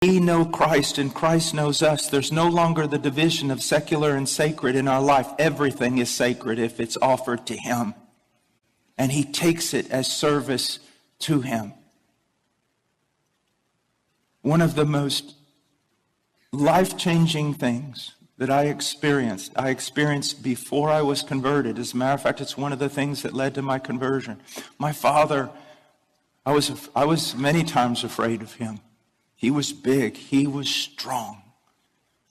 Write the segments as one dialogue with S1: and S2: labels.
S1: we know Christ and Christ knows us, there's no longer the division of secular and sacred in our life. Everything is sacred if it's offered to Him. And He takes it as service to Him. One of the most life-changing things that I experienced before I was converted. As a matter of fact, it's one of the things that led to my conversion. My father, I was many times afraid of him. He was big. He was strong.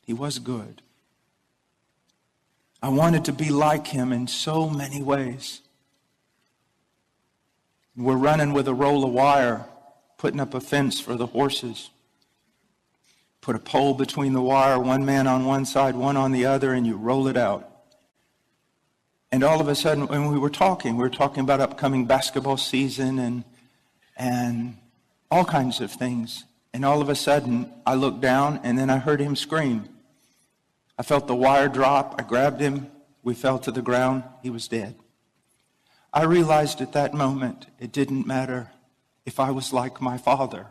S1: He was good. I wanted to be like him in so many ways. We're running with a roll of wire, putting up a fence for the horses. Put a pole between the wire, one man on one side, one on the other, and you roll it out. And all of a sudden, when we were talking about upcoming basketball season and all kinds of things. And all of a sudden, I looked down, and then I heard him scream. I felt the wire drop. I grabbed him. We fell to the ground. He was dead. I realized at that moment, it didn't matter if I was like my father,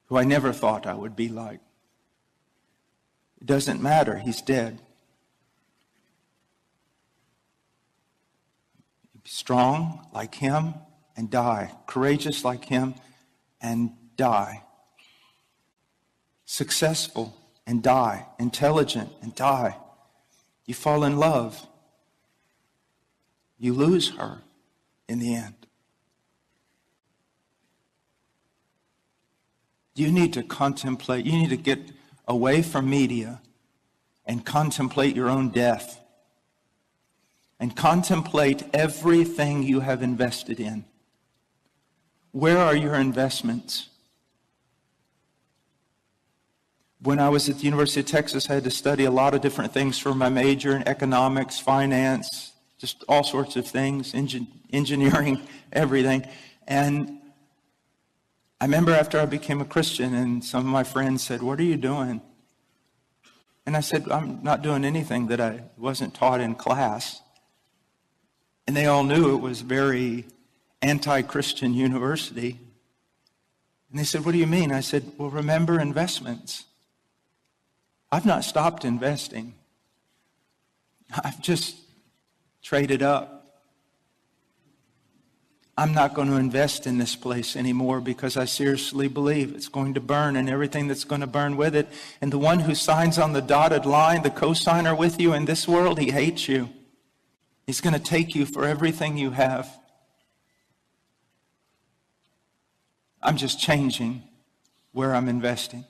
S1: who I never thought I would be like. It doesn't matter. He's dead. Be strong like him and die. Courageous like him and die. Successful and die. Intelligent and die. You fall in love. You lose her in the end. You need to contemplate. You need to get away from media and contemplate your own death. And contemplate everything you have invested in. Where are your investments? When I was at the University of Texas, I had to study a lot of different things for my major in economics, finance, just all sorts of things, engineering, everything. And I remember after I became a Christian and some of my friends said, "What are you doing?" And I said, "I'm not doing anything that I wasn't taught in class." And they all knew it was very anti-Christian university. And they said, "What do you mean?" I said, "Well, remember investments. I've not stopped investing. I've just traded up. I'm not going to invest in this place anymore because I seriously believe it's going to burn and everything that's going to burn with it. And the one who signs on the dotted line, the co-signer with you in this world, he hates you. He's going to take you for everything you have. I'm just changing where I'm investing."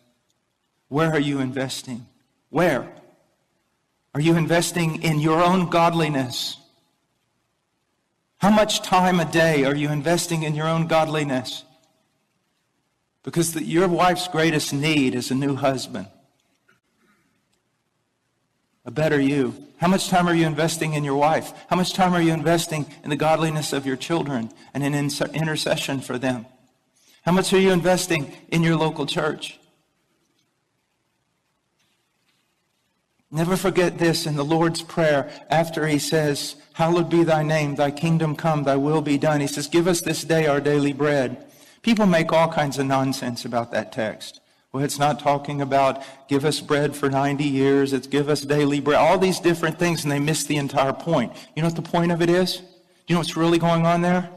S1: Where are you investing? Where? Are you investing in your own godliness? How much time a day are you investing in your own godliness? Because your wife's greatest need is a new husband. A better you. How much time are you investing in your wife? How much time are you investing in the godliness of your children and in intercession for them? How much are you investing in your local church? Never forget this in the Lord's Prayer after he says, "Hallowed be thy name, thy kingdom come, thy will be done." He says, "Give us this day our daily bread." People make all kinds of nonsense about that text. Well, it's not talking about give us bread for 90 years. It's give us daily bread. All these different things, and they miss the entire point. You know what the point of it is? Do you know what's really going on there?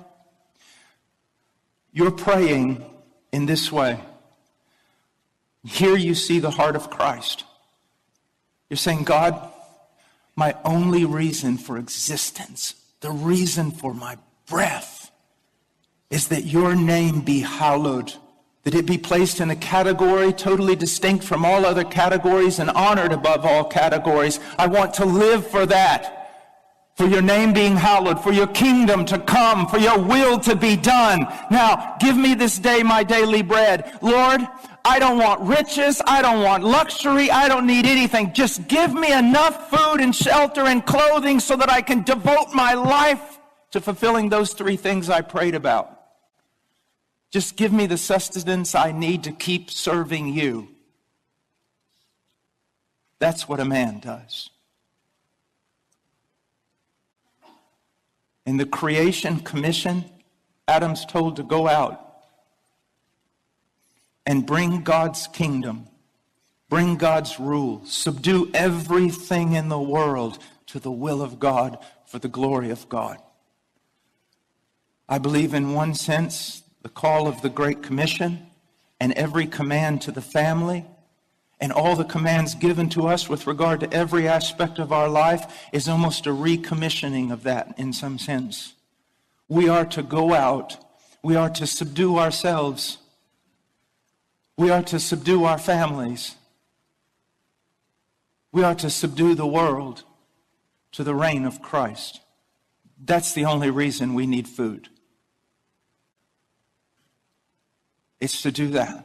S1: You're praying in this way. Here you see the heart of Christ. You're saying, "God, my only reason for existence, the reason for my breath, is that your name be hallowed, that it be placed in a category totally distinct from all other categories and honored above all categories. I want to live for that, for your name being hallowed, for your kingdom to come, for your will to be done. Now, give me this day my daily bread. Lord, I don't want riches. I don't want luxury. I don't need anything. Just give me enough food and shelter and clothing so that I can devote my life to fulfilling those three things I prayed about. Just give me the sustenance I need to keep serving you." That's what a man does. In the creation commission, Adam's told to go out and bring God's kingdom, bring God's rule, subdue everything in the world to the will of God for the glory of God. I believe in one sense the call of the Great Commission and every command to the family and all the commands given to us with regard to every aspect of our life is almost a recommissioning of that in some sense. We are to go out. We are to subdue ourselves. We are to subdue our families. We are to subdue the world to the reign of Christ. That's the only reason we need food. It's to do that.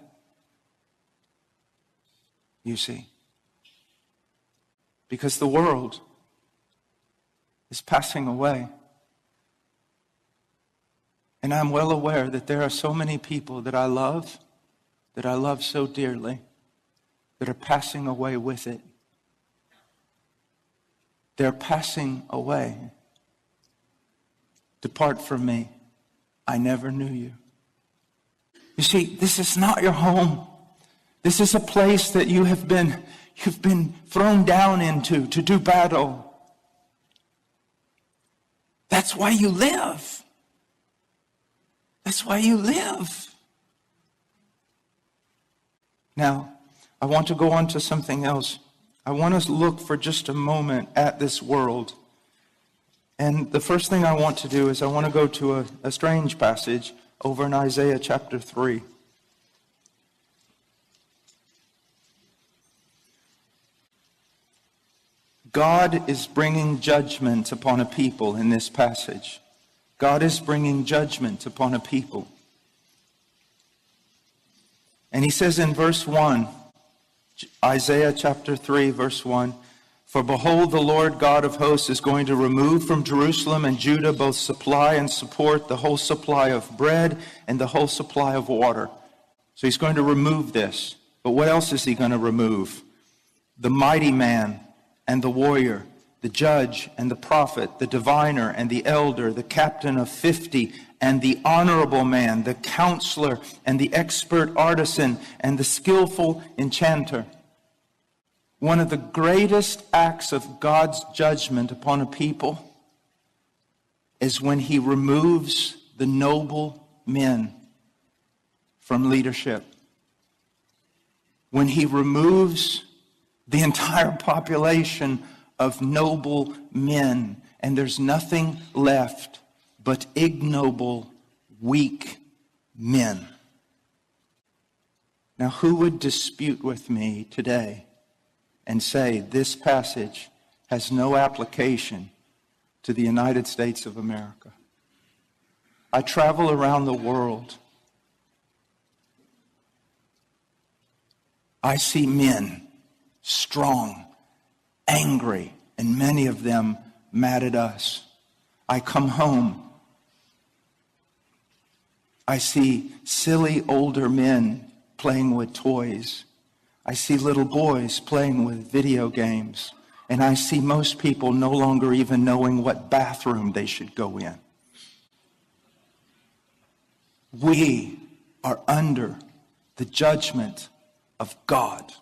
S1: You see. Because the world is passing away. And I'm well aware that there are so many people that I love so dearly, that are passing away with it. They're passing away. Depart from me. I never knew you. You see, this is not your home. This is a place that you've been thrown down into to do battle. That's why you live. That's why you live. Now, I want to go on to something else. I want us to look for just a moment at this world. And the first thing I want to do is I want to go to a strange passage over in Isaiah chapter 3. God is bringing judgment upon a people in this passage. God is bringing judgment upon a people. And he says in verse 1, Isaiah chapter 3, verse 1, "For behold, the Lord God of hosts is going to remove from Jerusalem and Judah both supply and support, the whole supply of bread and the whole supply of water." So he's going to remove this. But what else is he going to remove? The mighty man and the warrior, the judge and the prophet, the diviner and the elder, the captain of 50, and the honorable man, the counselor and the expert artisan, and the skillful enchanter. One of the greatest acts of God's judgment upon a people is when he removes the noble men from leadership. When he removes the entire population of noble men, and there's nothing left but ignoble, weak men. Now, who would dispute with me today and say this passage has no application to the United States of America? I travel around the world. I see men, strong, angry, and many of them mad at us. I come home. I see silly older men playing with toys. I see little boys playing with video games. And I see most people no longer even knowing what bathroom they should go in. We are under the judgment of God.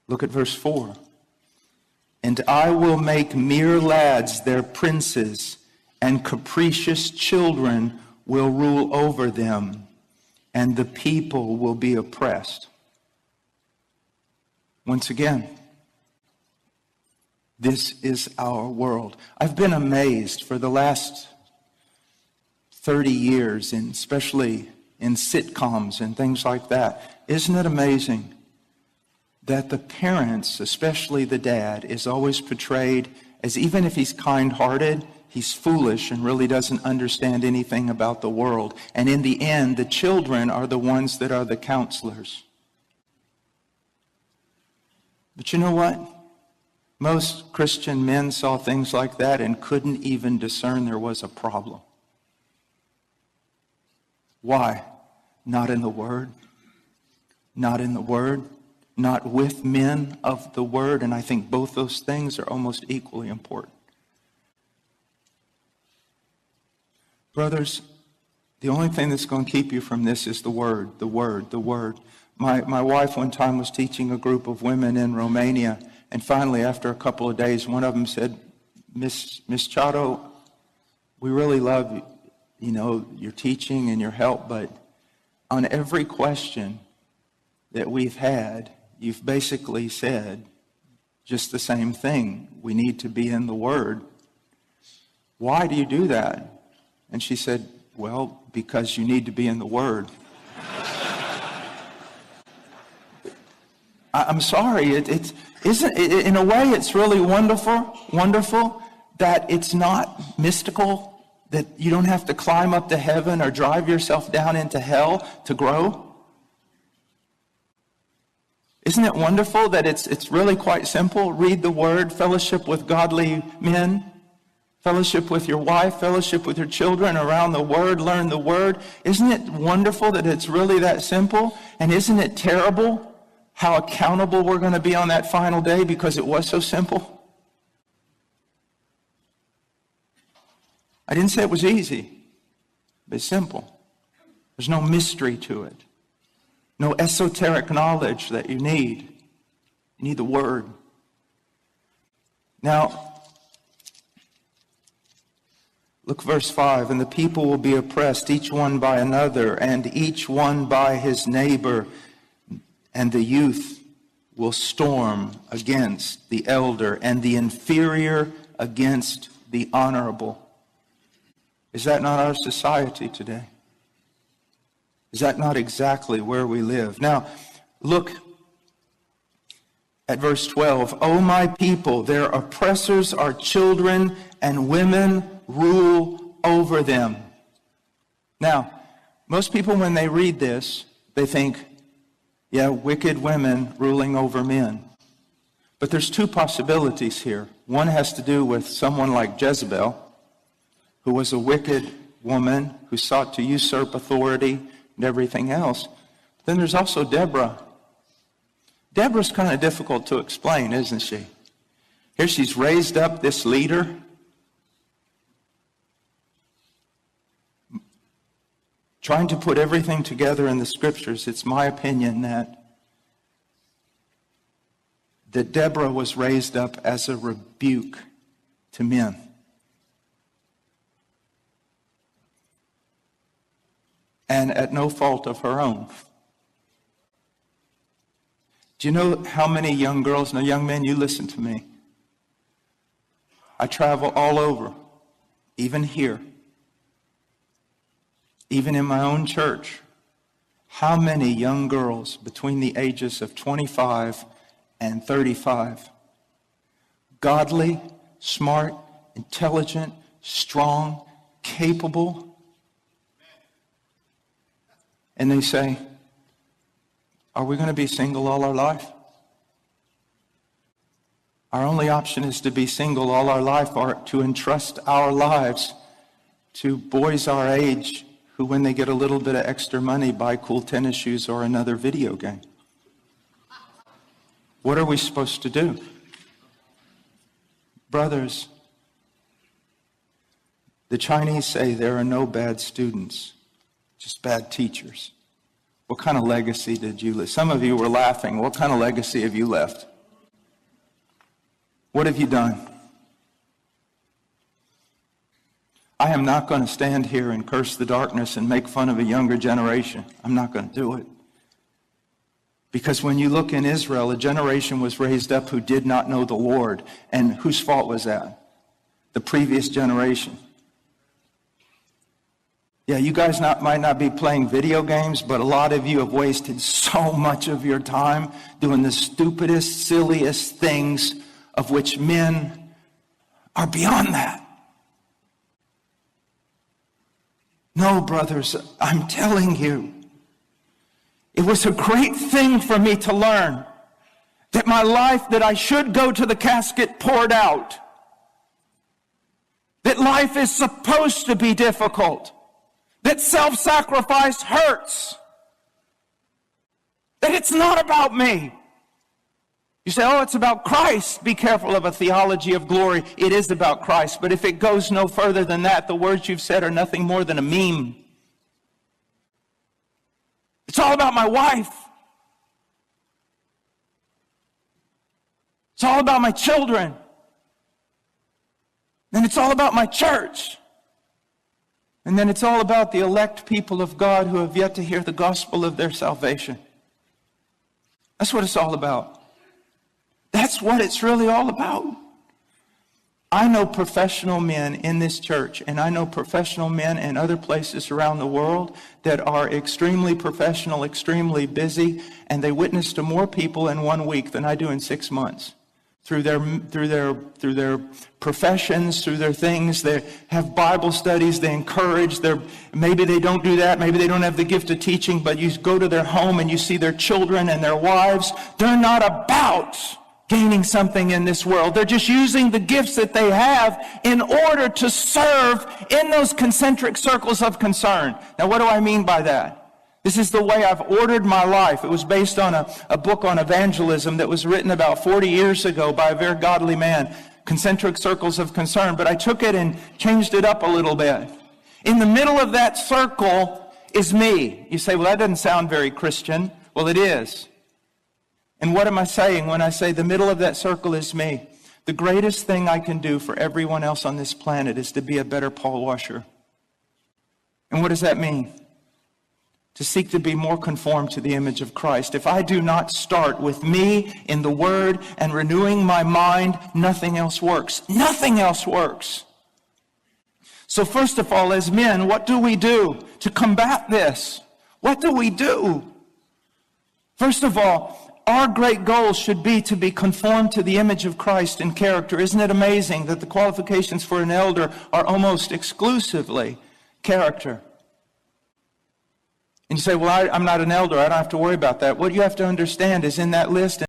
S1: Look at verse 4. "And I will make mere lads their princes, and capricious children will rule over them, and the people will be oppressed." Once again, this is our world. I've been amazed for the last 30 years, and especially in sitcoms and things like that. Isn't it amazing that the parents, especially the dad, is always portrayed as, even if he's kind-hearted, he's foolish and really doesn't understand anything about the world. And in the end, the children are the ones that are the counselors. But you know what? Most Christian men saw things like that and couldn't even discern there was a problem. Why? Not in the Word. Not in the Word. Not with men of the Word. And I think both those things are almost equally important. Brothers, the only thing that's going to keep you from this is the Word, the Word, the Word. My wife one time was teaching a group of women in Romania, and finally, after a couple of days, one of them said, Miss Chato, we really love your teaching and your help, but on every question that we've had, you've basically said just the same thing. We need to be in the Word. Why do you do that? And she said, well, because you need to be in the Word. I'm sorry, in a way it's really wonderful that it's not mystical, that you don't have to climb up to heaven or drive yourself down into hell to grow. Isn't it wonderful that it's really quite simple? Read the Word, fellowship with godly men, fellowship with your wife, fellowship with your children around the Word, learn the Word. Isn't it wonderful that it's really that simple? And isn't it terrible how accountable we're going to be on that final day because it was so simple? I didn't say it was easy, but it's simple. There's no mystery to it. No esoteric knowledge that you need. You need the Word. Now, look verse 5. And the people will be oppressed, each one by another, and each one by his neighbor. And the youth will storm against the elder, and the inferior against the honorable. Is that not our society today? Is that not exactly where we live? Now, look at verse 12. O my people, their oppressors are children, and women rule over them. Now, most people when they read this, they think, yeah, wicked women ruling over men. But there's two possibilities here. One has to do with someone like Jezebel, who was a wicked woman who sought to usurp authority and everything else. Then there's also Deborah. Deborah's kind of difficult to explain, isn't she? Here she's raised up this leader. Trying to put everything together in the scriptures, it's my opinion that Deborah was raised up as a rebuke to men. And at no fault of her own. Do you know how many young girls, now young men, you listen to me. I travel all over, even here. Even in my own church, how many young girls between the ages of 25 and 35, godly, smart, intelligent, strong, capable, and they say, are we going to be single all our life? Our only option is to be single all our life or to entrust our lives to boys our age who, when they get a little bit of extra money, buy cool tennis shoes or another video game. What are we supposed to do? Brothers, the Chinese say there are no bad students, just bad teachers. What kind of legacy did you leave? Some of you were laughing. What kind of legacy have you left? What have you done? I am not going to stand here and curse the darkness and make fun of a younger generation. I'm not going to do it. Because when you look in Israel, a generation was raised up who did not know the Lord. And whose fault was that? The previous generation. Yeah, you guys might not be playing video games, but a lot of you have wasted so much of your time doing the stupidest, silliest things of which men are beyond that. No, brothers, I'm telling you, it was a great thing for me to learn that my life, that I should go to the casket poured out. That life is supposed to be difficult. That self-sacrifice hurts. That it's not about me. You say, oh, it's about Christ. Be careful of a theology of glory. It is about Christ. But if it goes no further than that, the words you've said are nothing more than a meme. It's all about my wife. It's all about my children. Then it's all about my church. And then it's all about the elect people of God who have yet to hear the gospel of their salvation. That's what it's all about. That's what it's really all about. I know professional men in this church, and I know professional men in other places around the world that are extremely professional, extremely busy, and they witness to more people in 1 week than I do in 6 months. Through their professions, through their things, they have Bible studies, they encourage, maybe they don't do that, maybe they don't have the gift of teaching, but you go to their home and you see their children and their wives. They're not about gaining something in this world. They're just using the gifts that they have in order to serve in those concentric circles of concern. Now, what do I mean by that? This is the way I've ordered my life. It was based on a book on evangelism that was written about 40 years ago by a very godly man, Concentric Circles of Concern. But I took it and changed it up a little bit. In the middle of that circle is me. You say, well, that doesn't sound very Christian. Well, it is. And what am I saying when I say the middle of that circle is me? The greatest thing I can do for everyone else on this planet is to be a better Paul Washer. And what does that mean? To seek to be more conformed to the image of Christ. If I do not start with me in the Word and renewing my mind, nothing else works. Nothing else works. So first of all, as men, what do we do to combat this? What do we do? First of all, our great goal should be to be conformed to the image of Christ in character. Isn't it amazing that the qualifications for an elder are almost exclusively character? And you say, well, I'm not an elder. I don't have to worry about that. What you have to understand is in that list,